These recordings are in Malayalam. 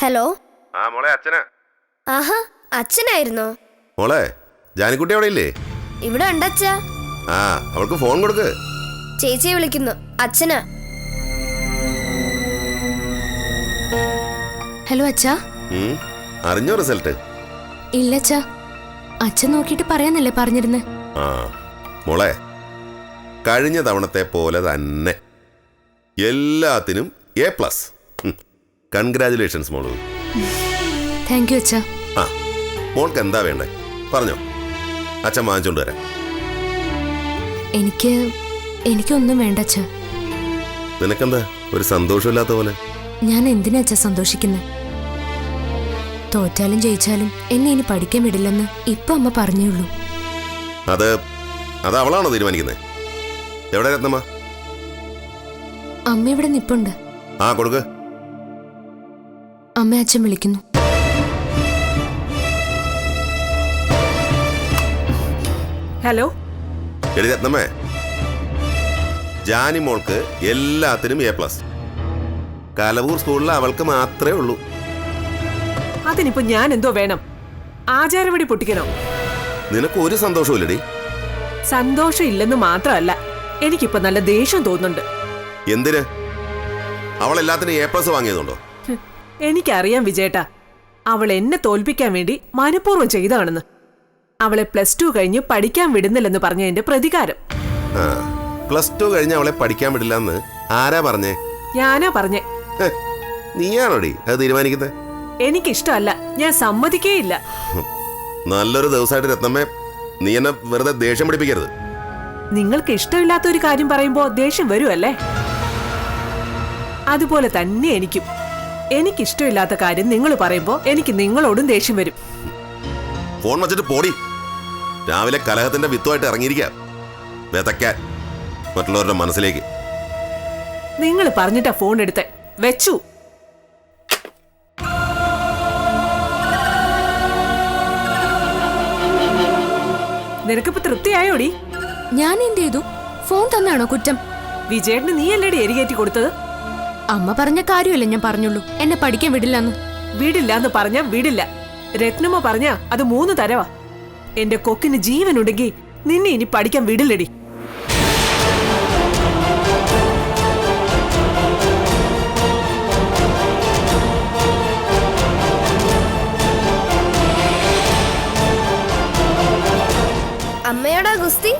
ഹലോ. ആ മോളെ അച്ഛനാ. ആഹാ, അച്ഛനായിരുന്നോ? മോളെ ജാനിക്കുട്ടി അവിടെ ഇല്ലേ? ഇവിടെ ഉണ്ടച്ഛാ. ആ അവൾക്ക് ഫോൺ കൊടുക്ക്. ചേച്ചിയെ വിളിക്കുന്നു. അച്ഛനാ. ഹലോ അച്ഛാ. അറിഞ്ഞോ റിസൾട്ട്? ഇല്ല അച്ഛാ, അച്ഛൻ നോക്കിയിട്ട് പറയാന്നല്ലേ പറഞ്ഞിരുന്നേ. ആ മോളെ, കഴിഞ്ഞ തവണത്തെ പോലെ തന്നെ എല്ലാത്തിനും A+. കൺഗ്രാജുലേഷൻസ് മോള്. താങ്ക് യു അച്ഛാ. ആ മോൾക്ക് എന്താ വേണ്ടേ പറഞ്ഞോ, അച്ഛൻ വാങ്ങിച്ചോണ്ട് വരാം. എനിക്കൊന്നും വേണ്ട അച്ഛാ. നിനക്കെന്താ ഒരു സന്തോഷമില്ലാത്ത പോലെ? ഞാൻ എന്തിനാ അച്ഛാ സന്തോഷിക്കുന്നത്? തോറ്റാലും ജയിച്ചാലും എന്നെ ഇനി പഠിക്കാൻ വിടില്ലെന്ന് ഇപ്പൊ അമ്മ പറഞ്ഞേയുള്ളൂ. അത് അവളാണോ തീരുമാനിക്കുന്നത്? എവിടെ രത്നമ്മ? അമ്മ ഇവിടെ നിപ്പുണ്ട്. ആ കൊടുക്ക്. അമ്മ അച്ഛൻ വിളിക്കുന്നു. ഹലോ. എടി രത്നമ്മേ, ജാനി മോൾക്ക് എല്ലാത്തിനും A+. കലവൂർ സ്കൂളിൽ അവൾക്ക് മാത്രമേ ഉള്ളൂ. അതിനിപ്പോ ഞാൻ എന്തോ വേണം? ആചാരവടി പൊട്ടിക്കണോ? നിനക്ക് ഒരു സന്തോഷവും ഇല്ലടി? സന്തോഷം ഇല്ലെന്ന് മാത്രമല്ല, എനിക്കിപ്പോ നല്ല ദേഷ്യം തോന്നുന്നുണ്ട്. എന്തിന്? അവൾ എല്ലാത്തിനും A+ വാങ്ങിയതുണ്ടോ? എനിക്കറിയാം വിജയേട്ടാ, അവൾ എന്നെ തോൽപ്പിക്കാൻ വേണ്ടി മനഃപൂർവ്വം ചെയ്തതാണെന്ന്. അവളെ +2 കഴിഞ്ഞ് പഠിക്കാൻ വിടുന്നില്ലെന്ന് പറഞ്ഞതിന്റെ പ്രതികാരം. ആ +2 കഴിഞ്ഞ് അവളെ പഠിക്കാൻ വിടില്ല എന്ന് ആരാ പറഞ്ഞേ? ഞാനാ പറഞ്ഞേ. നീയാണോടി അത് തീരുമാനിക്കുന്നത്? എനിക്കിഷ്ടമല്ല, ഞാൻ സമ്മതിക്കേയില്ല. നല്ലൊരു ദിവസമായിട്ട് രത്നമ്മേ, നീ എന്നെ വെറുതെ ദേഷ്യം പിടിപ്പിക്കരുത്. നിങ്ങൾക്ക് ഇഷ്ടമില്ലാത്ത ഒരു കാര്യം പറയുമ്പോ ദേഷ്യം വരുമല്ലേ? അതുപോലെ തന്നെ എനിക്കിഷ്ടമില്ലാത്ത കാര്യം നിങ്ങൾ പറയുമ്പോ എനിക്ക് നിങ്ങളോടും ദേഷ്യം വരും. ഫോൺ വച്ചിട്ട് പോടി. രാവിലെ കലഹത്തിന്റെ വിത്തുമായിട്ട് ഇറങ്ങിയിരിക്കാം വെതയ്ക്കാൻ മറ്റുള്ളവരുടെ മനസ്സിലേക്ക്. നിങ്ങൾ പറഞ്ഞിട്ടാ ഫോൺ എടുത്തേ. വെച്ചു. നിനക്കിപ്പോ തൃപ്തിയായോടി? ഞാൻ എന്ത് ചെയ്തു? ഫോൺ തന്നാണോ കുറ്റം? വിജയേട്ടന് നീയല്ലേടി എരികേറ്റി കൊടുത്തത്? അമ്മ പറഞ്ഞ കാര്യമല്ലേ ഞാൻ പറഞ്ഞുള്ളൂ, എന്നെ പഠിക്കാൻ വിടില്ലെന്ന്. വീടില്ലാന്ന് പറഞ്ഞാ വീടില്ല. രത്നമ്മ പറഞ്ഞാ അത് 3 തരവാ. എന്റെ കൊക്കിന് ജീവനുണ്ടെങ്കിൽ നിന്നെ ഇനി പഠിക്കാൻ വിടില്ലടി. അമ്മയോടാ ഗുസ്തി.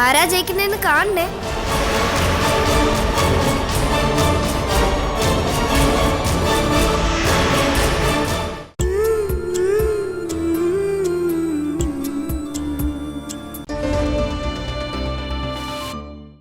ആരാ ജയിക്കുന്നതെന്ന് കാണണേ.